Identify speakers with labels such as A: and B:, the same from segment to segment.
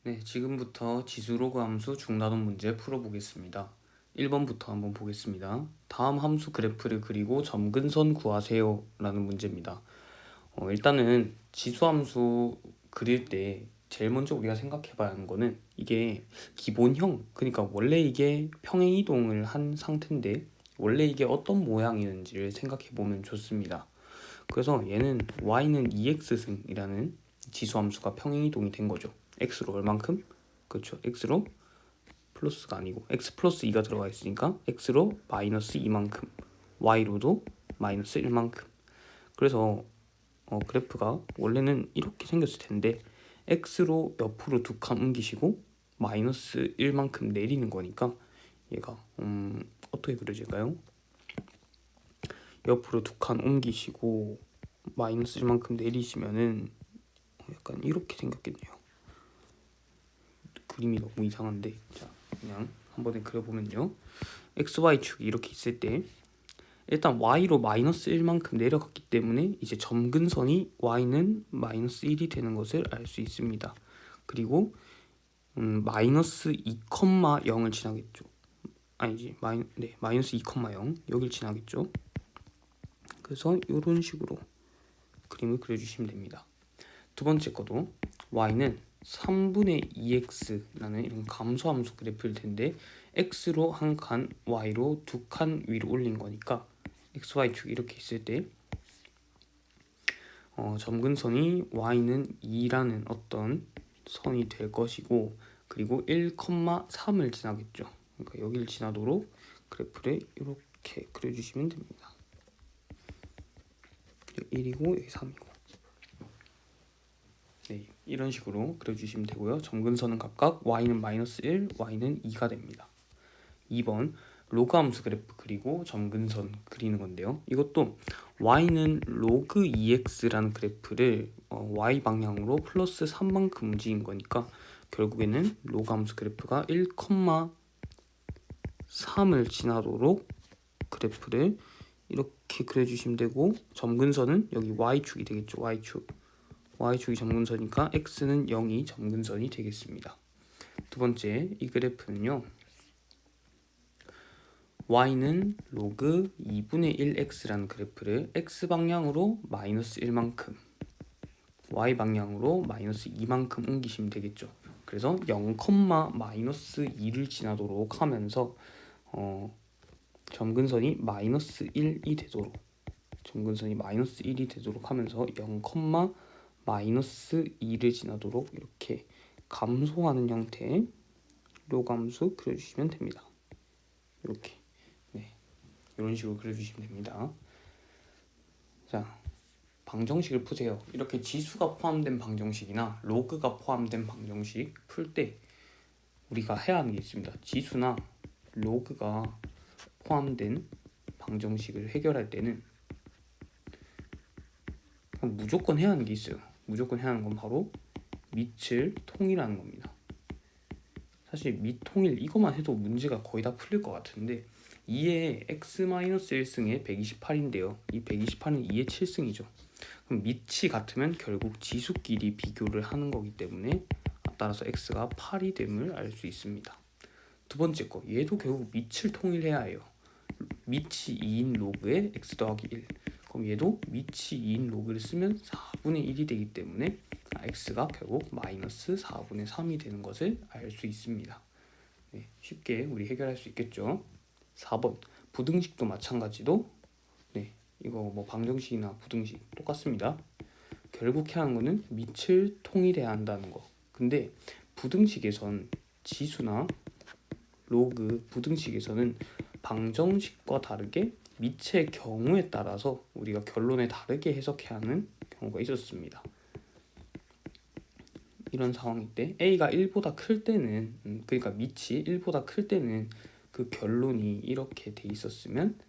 A: 네, 지금부터 지수 로그 함수 중단원 문제 풀어보겠습니다. 1번부터 한번 보겠습니다. 다음 함수 그래프를 그리고 점근선 구하세요 라는 문제입니다. 일단은 지수 함수 그릴 때 제일 먼저 우리가 생각해 봐야 하는 거는 이게 기본형, 그러니까 원래 이게 평행이동을 한 상태인데 원래 이게 어떤 모양이는지를 생각해 보면 좋습니다. 그래서 얘는 y는 2x승이라는 지수 함수가 평행이동이 된 거죠. x로 얼만큼? 그렇죠. x로 플러스가 아니고 x 플러스 2가 들어가 있으니까 x로 마이너스 2만큼, y로도 마이너스 1만큼. 그래서 그래프가 원래는 이렇게 생겼을 텐데 x로 옆으로 두 칸 옮기시고 마이너스 1만큼 내리는 거니까 얘가 어떻게 그려질까요? 옆으로 두 칸 옮기시고 마이너스 1만큼 내리시면은 약간 이렇게 생겼겠네요. 그림이 너무 이상한데, 자 그냥 한 번에 그려보면요, xy축이 이렇게 있을 때 일단 y로 마이너스 1만큼 내려갔기 때문에 이제 점근선이 y는 마이너스 1이 되는 것을 알 수 있습니다. 그리고 마이너스 2,0을 지나겠죠. 아니지, 마이너스 2,0 여길 지나겠죠. 그래서 이런 식으로 그림을 그려주시면 됩니다. 두 번째 거도 y는 3분의 2x라는 이런 감소함수 그래프일 텐데 x로 한 칸, y로 두 칸 위로 올린 거니까 xy축 이렇게 있을 때 점근선이 y는 2라는 어떤 선이 될 것이고, 그리고 1,3을 지나겠죠. 그러니까 여기를 지나도록 그래프를 이렇게 그려주시면 됩니다. 1이고 여기 3이고 네, 이런 식으로 그려주시면 되고요. 점근선은 각각 y는 마이너스 1, y는 2가 됩니다. 2번 로그 함수 그래프 그리고 점근선 그리는 건데요. 이것도 y는 로그 2x라는 그래프를 y 방향으로 플러스 3만큼 움직인 거니까 결국에는 로그 함수 그래프가 1,3을 지나도록 그래프를 이렇게 그려주시면 되고, 점근선은 여기 y축이 되겠죠. y축이 점근선이니까 x는 0이 점근선이 되겠습니다. 두 번째, 이 그래프는요, y는 로그 2분의 1x라는 그래프를 x방향으로 마이너스 1만큼, y방향으로 마이너스 2만큼 옮기시면 되겠죠. 그래서 0, 마이너스 2를 지나도록 하면서 점근선이 마이너스 1이 되도록, 하면서 0, 마이너스 2를 지나도록 이렇게 감소하는 형태의 로감수 그려주시면 됩니다. 이렇게 이런 식으로 그려주시면 됩니다. 자, 방정식을 푸세요. 이렇게 지수가 포함된 방정식이나 로그가 포함된 방정식 풀 때 우리가 해야 하는 게 있습니다. 지수나 로그가 포함된 방정식을 해결할 때는 무조건 해야 하는 게 있어요. 무조건 해야 하는 건 바로 밑을 통일하는 겁니다. 사실 밑 통일 이것만 해도 문제가 거의 다 풀릴 것 같은데 2의 x-1승에 128인데요. 이 128은 2의 7승이죠. 그럼 밑이 같으면 결국 지수끼리 비교를 하는 거기 때문에 따라서 x가 8이 됨을 알 수 있습니다. 두 번째 거, 얘도 결국 밑을 통일해야 해요. 밑이 2인 로그에 x 더하기 1. 그럼 얘도 밑이 2인 로그를 쓰면 4분의 1이 되기 때문에 x가 결국 마이너스 4분의 3이 되는 것을 알 수 있습니다. 네, 쉽게 우리 해결할 수 있겠죠. 4번 부등식도 마찬가지로 이거 뭐 방정식이나 부등식 똑같습니다. 결국 해야 하는 거는 밑을 통일해야 한다는 거. 근데 부등식에선 지수나 로그 부등식에서는 방정식과 다르게 밑의 경우에 따라서 우리가 결론을 다르게 해석해야 하는 경우가 있었습니다. 이런 상황일 때 a가 1보다 클 때는 그러니까 밑이 1보다 클 때는 그 결론이 이렇게 돼 있었으면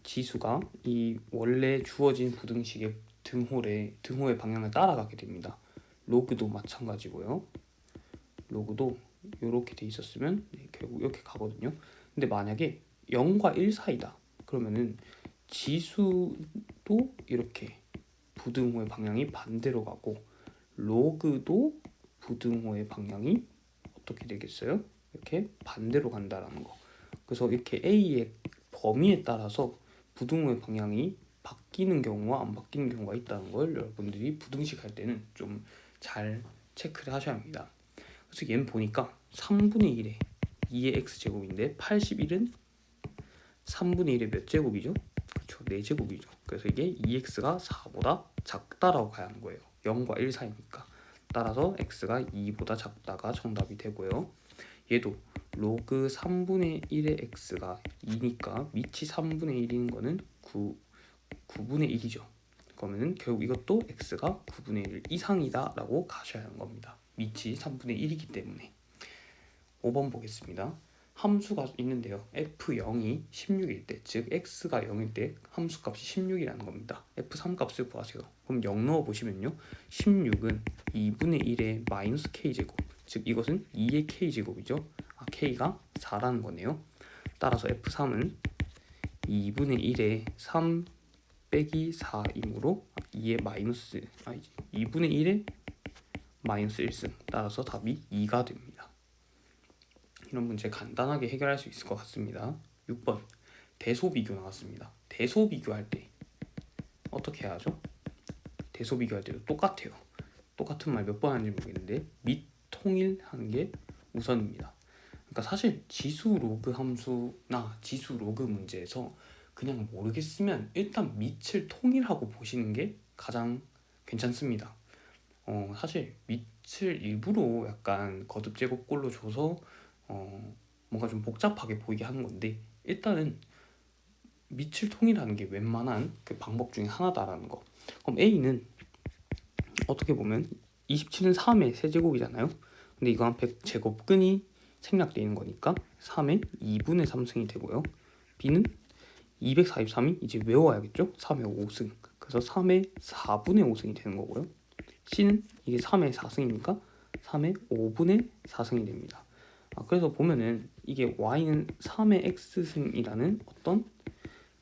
A: 지수가 이 원래 주어진 부등식의 등호의 방향을 따라가게 됩니다. 로그도 마찬가지고요. 로그도 이렇게 돼 있었으면 결국 이렇게 가거든요. 근데 만약에 0과 1 사이다. 그러면은 지수도 이렇게 부등호의 방향이 반대로 가고 로그도 부등호의 방향이 어떻게 되겠어요? 이렇게 반대로 간다라는 거. 그래서 이렇게 A의 범위에 따라서 부등호의 방향이 바뀌는 경우와 안 바뀌는 경우가 있다는 걸 여러분들이 부등식 할 때는 좀 잘 체크를 하셔야 합니다. 그래서 얘는 보니까 3분의 1에 2의 x제곱인데 81은 3분의 1의 몇 제곱이죠? 그렇죠, 4제곱이죠. 그래서 이게 2x가 4보다 작다라고 가야 하는 거예요. 0과 1 사이니까. 따라서 x가 2보다 작다가 정답이 되고요. 얘도 로그 3분의 1의 x가 2니까 밑이 3분의 1인 거는 9분의 1이죠. 그러면 결국 이것도 x가 9분의 1 이상이다 라고 가셔야 하는 겁니다. 밑이 3분의 1이기 때문에. 5번 보겠습니다. 함수가 있는데요. f0이 16일 때, 즉 x가 0일 때 함수값이 16이라는 겁니다. f3 값을 구하세요. 그럼 0 넣어보시면요. 16은 2분의 1의 마이너스 k제곱, 즉 이것은 2의 k제곱이죠. k가 4라는 거네요. 따라서 f3은 2분의 1의 3 빼기 4이므로 2의 마이너스 2분의 1의 마이너스 1승. 따라서 답이 2가 됩니다. 이런 문제 간단하게 해결할 수 있을 것 같습니다. 6번 대소비교 나왔습니다. 대소비교할 때 어떻게 해야죠? 대소비교할 때도 똑같아요. 똑같은 말 몇 번 하는지 모르겠는데 밑통일하는 게 우선입니다. 그러니까 사실 지수 로그 함수나 지수 로그 문제에서 그냥 모르겠으면 일단 밑을 통일하고 보시는 게 가장 괜찮습니다. 사실 밑을 일부러 약간 거듭 제곱꼴로 줘서 뭔가 좀 복잡하게 보이게 하는 건데 일단은 밑을 통일하는 게 웬만한 그 방법 중에 하나다라는 거. 그럼 A는 어떻게 보면 27은 3의 세제곱이잖아요. 근데 이거 한 100제곱근이 생략되어 있는 거니까 3의 2분의 3승이 되고요. B는 243이 이제 외워야겠죠? 3의 5승. 그래서 3의 4분의 5승이 되는 거고요. C는 이게 3의 4승이니까 3의 5분의 4승이 됩니다. 그래서 보면은 이게 y는 3의 x승이라는 어떤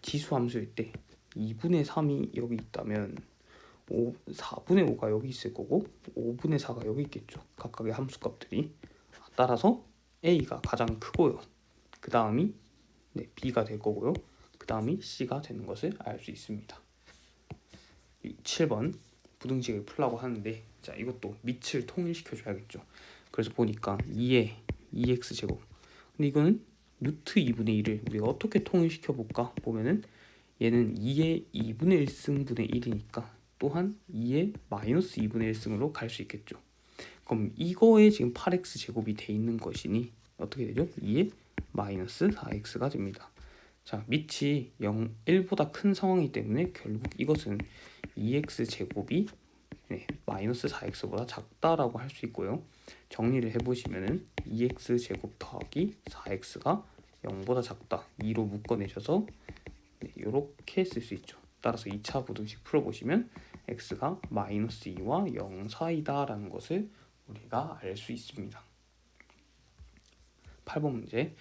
A: 지수 함수일 때 2분의 3이 여기 있다면 4분의 5가 여기 있을 거고 5분의 4가 여기 있겠죠. 각각의 함수값들이. 따라서 a가 가장 크고요. 그 다음이 b가 될 거고요. 그 다음이 c가 되는 것을 알 수 있습니다. 7번 부등식을 풀라고 하는데 자 이것도 밑을 통일시켜 줘야겠죠. 그래서 보니까 2의 2x제곱. 근데 이거는 루트 2분의 1을 우리가 어떻게 통일시켜 볼까 보면은 얘는 2의 2분의 1승분의 1이니까 또한 2의 마이너스 2분의 1승으로 갈 수 있겠죠. 그럼 이거에 지금 8x 제곱이 돼 있는 것이니 어떻게 되죠? 2의 마이너스 4x가 됩니다. 자, 밑이 1보다 큰 상황이기 때문에 결국 이것은 2x 제곱이 마이너스 4x보다 작다라고 할 수 있고요. 정리를 해보시면은 2x 제곱 더하기 4x가 0보다 작다 2로 묶어내셔서 이렇게 쓸 수 있죠. 따라서 2차 부등식 풀어보시면 x가 마이너스 2와 0 사이다 라는 것을 우리가 알 수 있습니다. 8번 문제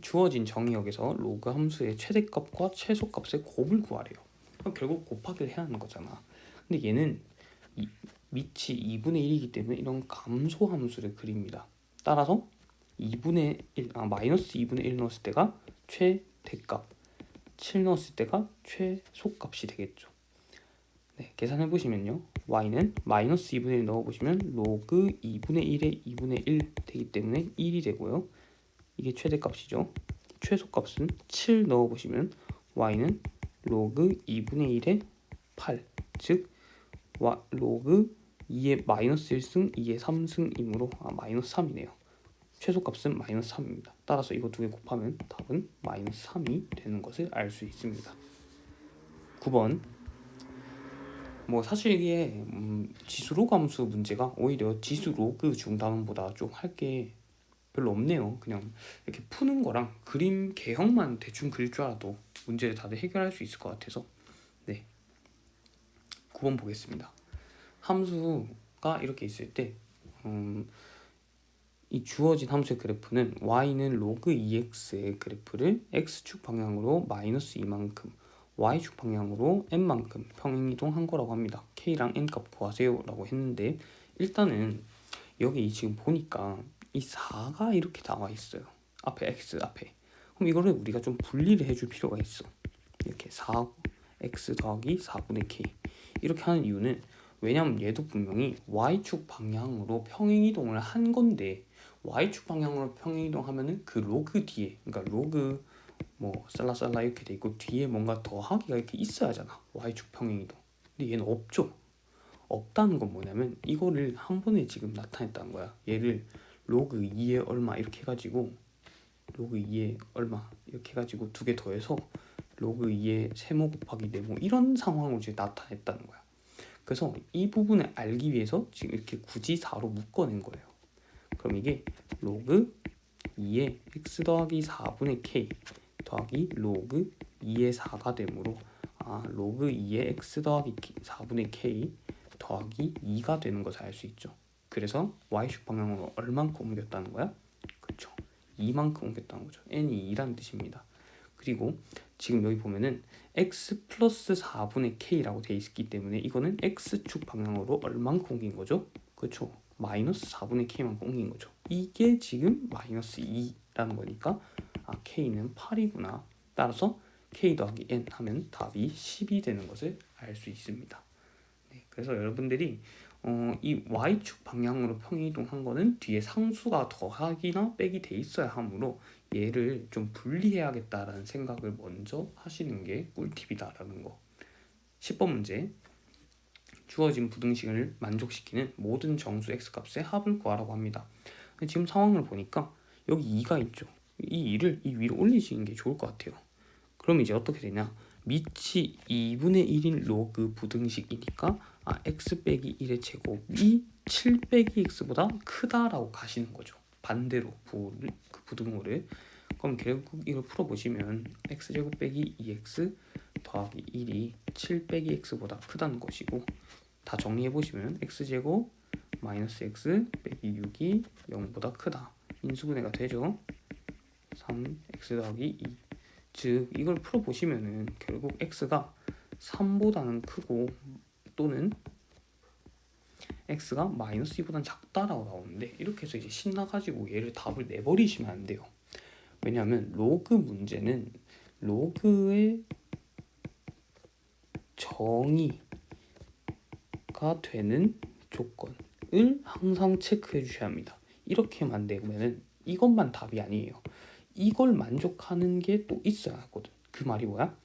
A: 주어진 정의역에서 로그 함수의 최대값과 최소값의 곱을 구하래요. 그럼 결국 곱하기를 해야 하는 거잖아. 근데 얘는 밑이 2분의 1이기 때문에 이런 감소 함수를 그립니다. 따라서 2분의 1, 마이너스 2분의 1 넣었을 때가 최대값, 7 넣었을 때가 최소값이 되겠죠. 네, 계산해 보시면요. y는 마이너스 2분의 1 넣어보시면 로그 2분의 1에 2분의 1 되기 때문에 1이 되고요. 이게 최대값이죠. 최소값은 7 넣어보시면 y는 로그 2분의 1에 8, 즉 로그 2의 마이너스 1승, 2의 3승이므로 마이너스 3이네요. 최소값은 마이너스 3입니다. 따라서 이거 두 개 곱하면 답은 마이너스 3이 되는 것을 알 수 있습니다. 9번 사실 이게 지수 로그 함수 문제가 오히려 지수 로그 중단원보다 좀 할 게 별로 없네요. 그냥 이렇게 푸는 거랑 그림 개형만 대충 그릴 줄 알아도 문제를 다들 해결할 수 있을 것 같아서 9번 보겠습니다. 함수가 이렇게 있을 때 이 주어진 함수의 그래프는 y는 로그 2x의 그래프를 x축 방향으로 마이너스 2만큼 y축 방향으로 n만큼 평행이동한 거라고 합니다. k랑 n 값 구하세요 라고 했는데 일단은 여기 지금 보니까 이 4가 이렇게 나와 있어요. 앞에 x 앞에. 그럼 이거를 우리가 좀 분리를 해줄 필요가 있어. 이렇게 4x 더하기 4분의 k 이렇게 하는 이유는 왜냐면 얘도 분명히 y축 방향으로 평행이동을 한 건데 y축 방향으로 평행이동하면은 그 로그 뒤에 그러니까 로그 뭐 살라살라 이렇게 돼 있고 뒤에 뭔가 더하기가 이렇게 있어야 하잖아. y축 평행이동. 근데 얘는 없죠. 없다는 건 뭐냐면 이거를 한 번에 지금 나타냈다는 거야. 얘를 로그 2에 얼마 이렇게 해가지고 로그 2에 얼마 이렇게 해가지고 두 개 더해서 로그 2에 세모 곱하기 네모 이런 상황으로 지금 나타냈다는 거야. 그래서 이 부분을 알기 위해서 지금 이렇게 굳이 4로 묶어낸 거예요. 그럼 이게 로그 2에 x 더하기 4분의 k 더하기 로그 2의 4가 되므로 로그 2의 x 더하기 4분의 k 더하기 2가 되는 것을 알 수 있죠. 그래서 y축 방향으로 얼만큼 옮겼다는 거야? 그렇죠. 2만큼 옮겼다는 거죠. n이 2란 뜻입니다. 그리고 지금 여기 보면은 x 플러스 4분의 k라고 되어 있기 때문에 이거는 x축 방향으로 얼만큼 옮긴 거죠? 그렇죠. 마이너스 4분의 k만큼 옮긴 거죠. 이게 지금 마이너스 2라는 거니까 k는 8이구나. 따라서 k 더하기 n 하면 답이 10이 되는 것을 알 수 있습니다. 네, 그래서 여러분들이 이 y축 방향으로 평행이동한 거는 뒤에 상수가 더하기나 빼기 돼 있어야 하므로 얘를 좀 분리해야겠다라는 생각을 먼저 하시는 게 꿀팁이다라는 거. 10번 문제. 주어진 부등식을 만족시키는 모든 정수 x값의 합을 구하라고 합니다. 지금 상황을 보니까 여기 2가 있죠. 이 2를 이 위로 올리시는 게 좋을 것 같아요. 그럼 이제 어떻게 되냐? 밑이 2분의 1인 로그 부등식이니까 x 빼기 1의 제곱이 7 빼기 x보다 크다라고 가시는 거죠. 반대로 그 부등호를. 그럼 결국 이걸 풀어보시면 x제곱 빼기 2x 더하기 1이 7 빼기 x보다 크다는 것이고 다 정리해보시면 x제곱 마이너스 x 빼기 6이 0보다 크다. 인수분해가 되죠. 3x 더하기 2. 즉 이걸 풀어보시면은 결국 x가 3보다는 크고 또는 x가 마이너스 2보다는 작다라고 나오는데 이렇게 해서 이제 신나가지고 얘를 답을 내버리시면 안 돼요. 왜냐하면 로그 문제는 로그의 정의가 되는 조건을 항상 체크해 주셔야 합니다. 이렇게만 되면은 이것만 답이 아니에요. 이걸 만족하는 게 또 있어야 하거든. 그 말이 뭐야?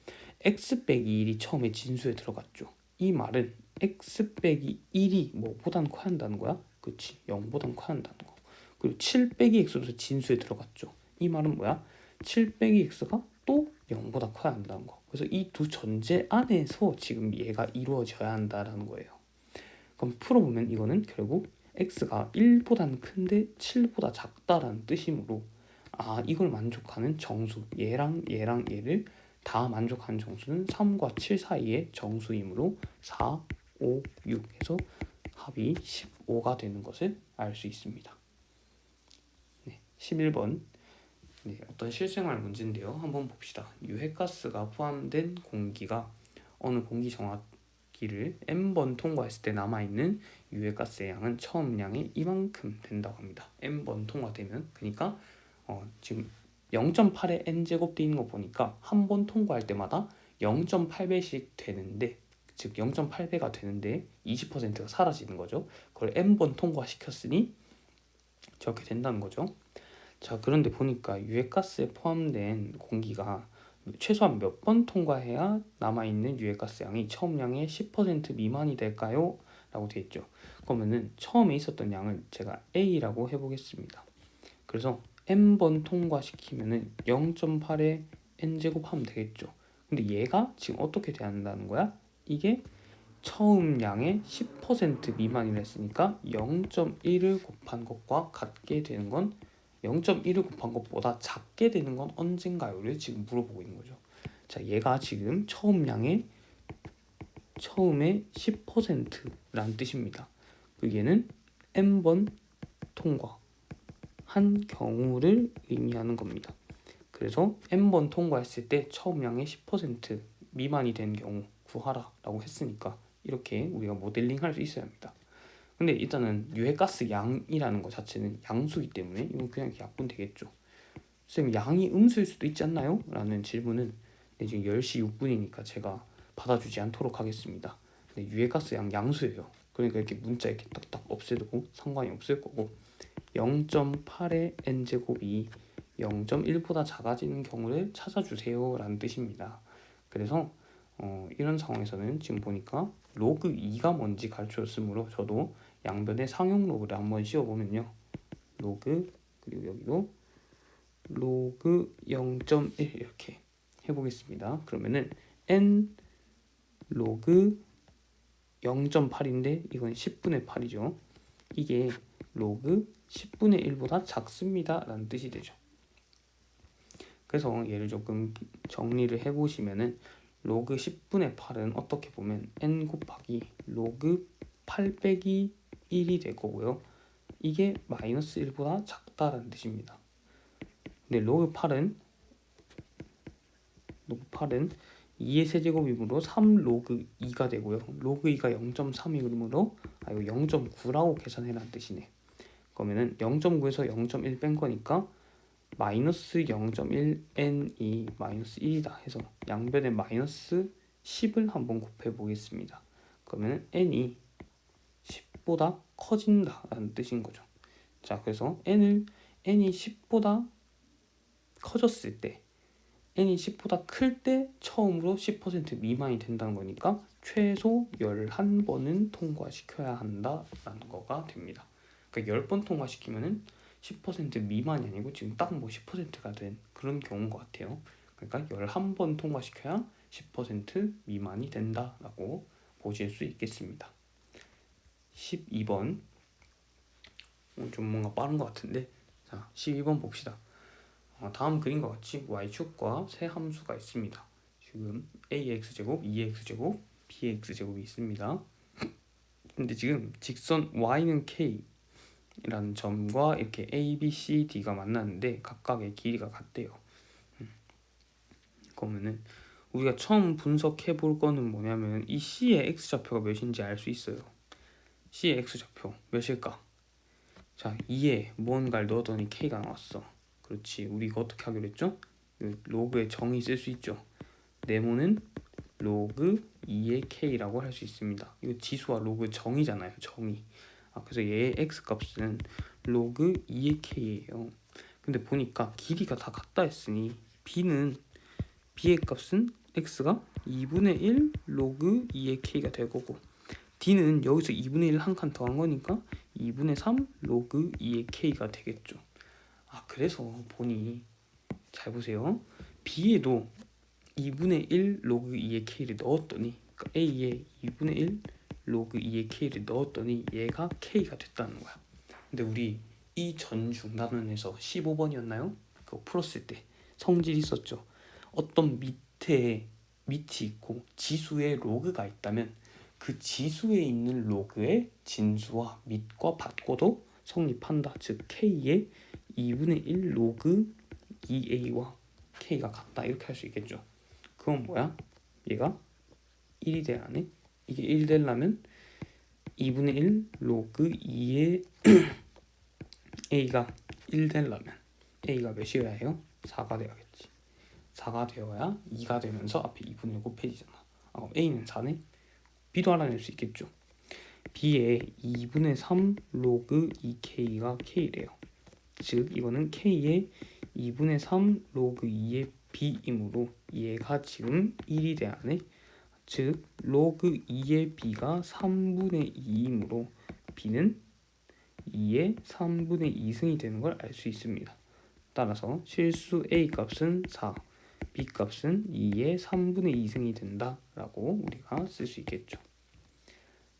A: x 빼기 1이 처음에 진수에 들어갔죠. 이 말은 x 빼기 1이 뭐보단 커야 한다는 거야? 그치, 0보단 커야 한다는 거. 그리고 7 빼기 x도 진수에 들어갔죠. 이 말은 뭐야? 7 빼기 x가 또 0보다 커야 한다는 거. 그래서 이 두 전제 안에서 지금 얘가 이루어져야 한다라는 거예요. 그럼 풀어보면 이거는 결국 x가 1보다는 큰데 7보다 작다라는 뜻이므로 이걸 만족하는 정수 얘랑 얘를 다 만족하는 정수는 3과 7 사이의 정수이므로 4, 5, 6 해서 합이 15가 되는 것을 알 수 있습니다. 네, 11번 네, 어떤 실생활 문제인데요. 한번 봅시다. 유해가스가 포함된 공기가 어느 공기 정화기를 n번 통과했을 때 남아있는 유해가스의 양은 처음 양의 이만큼 된다고 합니다. n번 통과되면 그러니까 지금 0.8에 n제곱 돼 있는 거 보니까 한 번 통과할 때마다 0.8배씩 되는데 즉 0.8배가 되는데 20%가 사라지는 거죠. 그걸 n번 통과시켰으니 저렇게 된다는 거죠. 자, 그런데 보니까 유해가스에 포함된 공기가 최소한 몇 번 통과해야 남아있는 유해가스 양이 처음 양의 10% 미만이 될까요? 라고 되어 있죠. 그러면은 처음에 있었던 양을 제가 A라고 해보겠습니다. 그래서 n번 통과시키면은 0.8에 n제곱 하면 되겠죠. 근데 얘가 지금 어떻게 돼야 한다는 거야? 이게 처음 양의 10% 미만이라 했으니까 0.1을 곱한 것과 같게 되는 건 0.1을 곱한 것보다 작게 되는 건 언젠가요를 지금 물어보고 있는 거죠. 자, 얘가 지금 처음 양의 처음에 10%라는 뜻입니다. 얘는 n번 통과 한 경우를 의미하는 겁니다. 그래서 n번 통과했을 때 처음 양의 10% 미만이 된 경우 구하라 라고 했으니까 이렇게 우리가 모델링 할 수 있어야 합니다. 근데 일단은 유해가스 양이라는 것 자체는 양수이기 때문에 이건 그냥 약분 되겠죠. 선생님 양이 음수일 수도 있지 않나요? 라는 질문은 지금 10시 6분이니까 제가 받아주지 않도록 하겠습니다. 근데 유해가스 양수예요. 그러니까 이렇게 문자 이렇게 딱딱 없애도 상관이 없을 거고 0.8의 n제곱이 0.1보다 작아지는 경우를 찾아주세요 라는 뜻입니다. 그래서 이런 상황에서는 지금 보니까 로그 2가 뭔지 가르쳐줬으므로 저도 양변에 상용 로그를 한번 씌워보면요. 로그 그리고 여기도 로그 0.1 이렇게 해보겠습니다. 그러면은 n 로그 0.8인데 이건 10분의 8이죠. 이게 로그 10분의 1보다 작습니다 라는 뜻이 되죠. 그래서 얘를 조금 정리를 해보시면은 로그 10분의 8은 어떻게 보면 n 곱하기 로그 8 빼기 1이 될 거고요. 이게 마이너스 1보다 작다라는 뜻입니다. 근데 로그 8은 2의 세제곱이므로 3 로그 2가 되고요. 로그 2가 0.3이므로 이거 0.9라고 계산해라는 뜻이네. 그러면은 0.9에서 0.1 뺀 거니까 마이너스 0.1n이 마이너스 1이다 해서 양변에 마이너스 10을 한번 곱해 보겠습니다. 그러면 n이 10보다 커진다 라는 뜻인 거죠. 자, 그래서 n이 10보다 커졌을 때 n이 10보다 클 때 처음으로 10% 미만이 된다는 거니까 최소 11번은 통과시켜야 한다라는 거가 됩니다. 그러니까 10번 통과시키면은 10% 미만이 아니고 지금 딱 뭐 10%가 된 그런 경우인 것 같아요. 그러니까 11번 통과시켜야 10% 미만이 된다라고 보실 수 있겠습니다. 12번 좀 뭔가 빠른 것 같은데 자 12번 봅시다. 다음 그림과 같이 y축과 세 함수가 있습니다. 지금 ax제곱, 2x제곱, bx제곱이 있습니다. 근데 지금 직선 y는 k 이라는 점과 이렇게 a, b, c, d가 만났는데 각각의 길이가 같대요. 그러면은 우리가 처음 분석해 볼 거는 뭐냐면 이 c의 x좌표가 몇인지 알 수 있어요. c의 x좌표 몇일까? 자, 2에 무언가를 넣었더니 k가 나왔어. 그렇지. 우리 이거 어떻게 하기로 했죠? 로그의 정의 쓸 수 있죠. 네모는 로그 2의 k라고 할 수 있습니다. 이거 지수와 로그 정의잖아요. 정의. 그래서 얘의 x값은 로그 2의 k예요. 근데 보니까 길이가 다 같다 했으니 b의 값은 x가 2분의 1 로그 2의 k가 될 거고 d는 여기서 2분의 1 한 칸 더한 거니까 2분의 3 로그 2의 k가 되겠죠. 그래서 보니 잘 보세요. b에도 2분의 1 로그 2의 k를 넣었더니 그러니까 a에 2분의 1 로그 2의 k를 넣었더니 얘가 k가 됐다는 거야. 근데 우리 이 전중단원에서 15번이었나요? 그거 풀었을 때 성질 있었죠. 어떤 밑이 있고 지수에 로그가 있다면 그 지수에 있는 로그의 진수와 밑과 받고도 성립한다. 즉 k의 2분의 1 로그 2a와 k가 같다 이렇게 할 수 있겠죠. 그건 뭐야? 얘가 1이 돼야 하네. 이게 1 되려면 2분의 1 로그 2의 a가 1 되려면 a가 몇이어야 해요? 4가 되어야겠지. 4가 되어야 2가 되면서 앞에 2분의 1 곱해지잖아. a는 4네. b도 알아낼 수 있겠죠. b의 2분의 3 로그 2k가 k래요. 즉 이거는 k의 2분의 3 로그 2의 b이므로 얘가 지금 1이 돼야 하네. 즉 로그 2의 b가 3분의 2이므로 b는 2의 3분의 2승이 되는 걸 알 수 있습니다. 따라서 실수 a 값은 4, b 값은 2의 3분의 2승이 된다라고 우리가 쓸 수 있겠죠.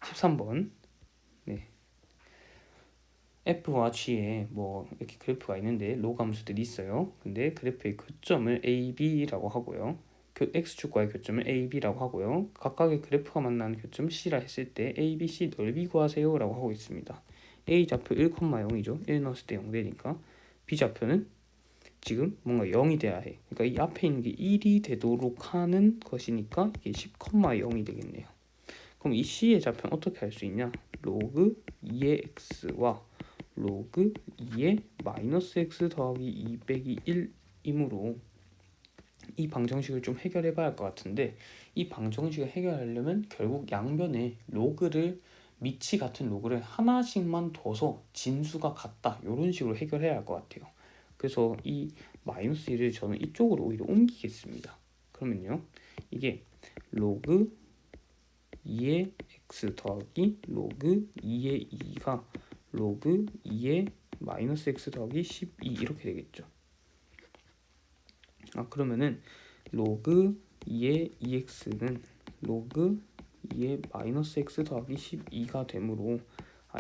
A: 13번 네. f와 g에 뭐 이렇게 그래프가 있는데 로그 함수들이 있어요. 근데 그래프의 교점을 a, b라고 하고요. x축과의 교점을 a, b라고 하고요. 각각의 그래프가 만나는 교점 c라 했을 때 a, b, c 넓이 구하세요 라고 하고 있습니다. a 좌표 1,0이죠. 1 넣었을 때 0 되니까 b 좌표는 지금 뭔가 0이 돼야 해. 그러니까 이 앞에 있는 게 1이 되도록 하는 것이니까 이게 10,0이 되겠네요. 그럼 이 C의 좌표는 어떻게 할 수 있냐? 로그 2의 x와 로그 2의 마이너스 x 더하기 2 빼기 1이므로 이 방정식을 좀 해결해 봐야 할 것 같은데, 이 방정식을 해결하려면 결국 양변에 로그를 밑이 같은 로그를 하나씩만 둬서 진수가 같다, 이런 식으로 해결해야 할 것 같아요. 그래서 이 마이너스 1을 저는 이쪽으로 오히려 옮기겠습니다. 그러면요, 이게 로그 2의 x 더하기 로그 2의 2가 로그 2의 마이너스 x 더하기 12 이렇게 되겠죠. 그러면은 로그 2의 2x는 로그 2의 마이너스 x 더하기 12가 되므로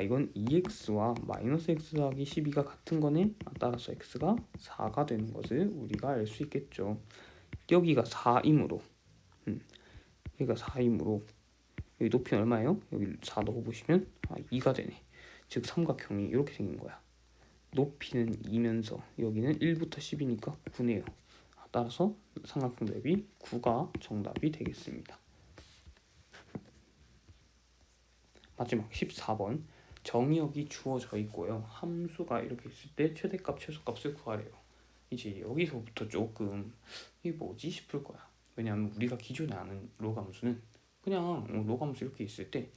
A: 이건 2x와 마이너스 x 더하기 12가 같은 거네. 따라서 x가 4가 되는 것을 우리가 알 수 있겠죠. 여기가 4이므로 여기가 4이므로 여기 높이는 얼마예요? 여기 4 넣어보시면 2가 되네. 즉 삼각형이 이렇게 생긴 거야. 높이는 2면서 여기는 1부터 10이니까 9네요. 따라서 삼각형 대비 9가 정답이 되겠습니다. 마지막 14번. 정의역이 주어져 있고요. 함수가 이렇게 있을 때 최대값, 최소값을 구하래요. 이제 여기서부터 조금 이게 뭐지 싶을 거야. 왜냐하면 우리가 기존에 아는 로그 함수는 그냥 로그 함수 이렇게 있을 때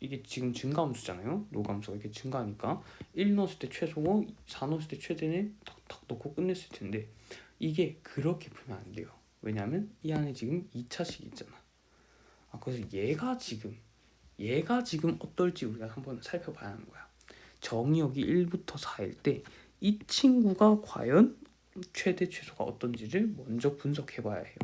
A: 이게 지금 증가함수잖아요. 로그 함수가 이렇게 증가하니까 1 넣었을 때 최소고 4 넣었을 때 최대는 탁탁 넣고 끝냈을 텐데, 이게 그렇게 풀면 안 돼요. 왜냐하면 이 안에 지금 2차식이 있잖아. 그래서 얘가 지금 어떨지 우리가 한번 살펴봐야 하는 거야. 정의역이 1부터 4일 때 이 친구가 과연 최대 최소가 어떤지를 먼저 분석해 봐야 해요.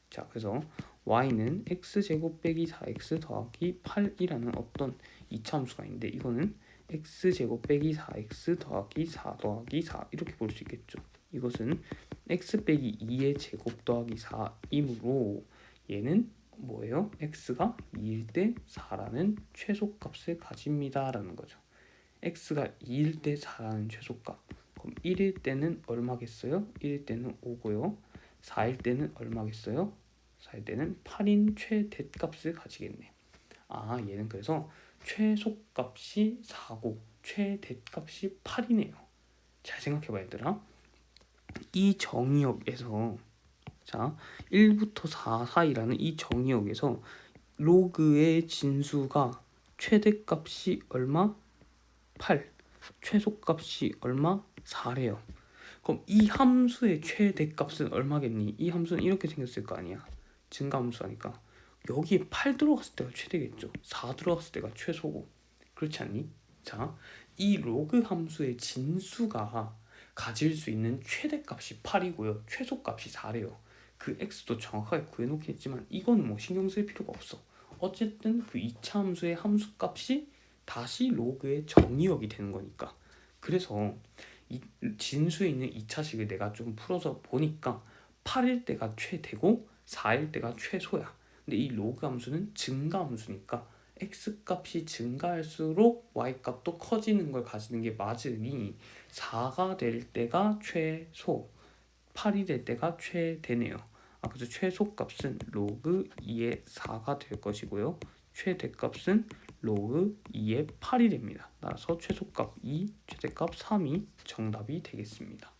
A: 자, 그래서 y는 x제곱 빼기 4x 더하기 8이라는 어떤 2차 함수가 있는데, 이거는 x제곱 빼기 4x 더하기 4 더하기 4 이렇게 볼 수 있겠죠. 이것은 x 빼기 2의 제곱 더하기 4이므로 얘는 뭐예요? x가 2일 때 4라는 최소값을 가집니다 라는 거죠. x가 2일 때 4라는 최소값, 그럼 1일 때는 얼마겠어요? 1일 때는 5고요. 4일 때는 얼마겠어요? 4일 때는 8인 최대값을 가지겠네. 얘는 그래서 최소값이 4고 최대값이 8이네요. 잘 생각해봐 얘들아. 이 정의역에서 자 1부터 4 사이라는 이 정의역에서 로그의 진수가 최대값이 얼마? 8, 최소값이 얼마? 4래요. 그럼 이 함수의 최대값은 얼마겠니? 이 함수는 이렇게 생겼을 거 아니야. 증가함수하니까 여기에 8 들어갔을 때가 최대겠죠. 4 들어갔을 때가 최소고. 그렇지 않니? 자, 이 로그 함수의 진수가 가질 수 있는 최대값이 8이고요. 최소값이 4래요. 그 x도 정확하게 구해놓긴 했지만 이건 뭐 신경 쓸 필요가 없어. 어쨌든 그 2차 함수의 함수값이 다시 로그의 정의역이 되는 거니까. 그래서 이 진수에 있는 2차식을 내가 좀 풀어서 보니까 8일 때가 최대고 4일 때가 최소야. 근데 이 로그 함수는 증가 함수니까 x값이 증가할수록 y값도 커지는 걸 가지는 게 맞으니 4가 될 때가 최소, 8이 될 때가 최대네요. 그래서 최소값은 로그 2의 4가 될 것이고요. 최대값은 로그 2의 8이 됩니다. 따라서 최소값 2, 최대값 3이 정답이 되겠습니다.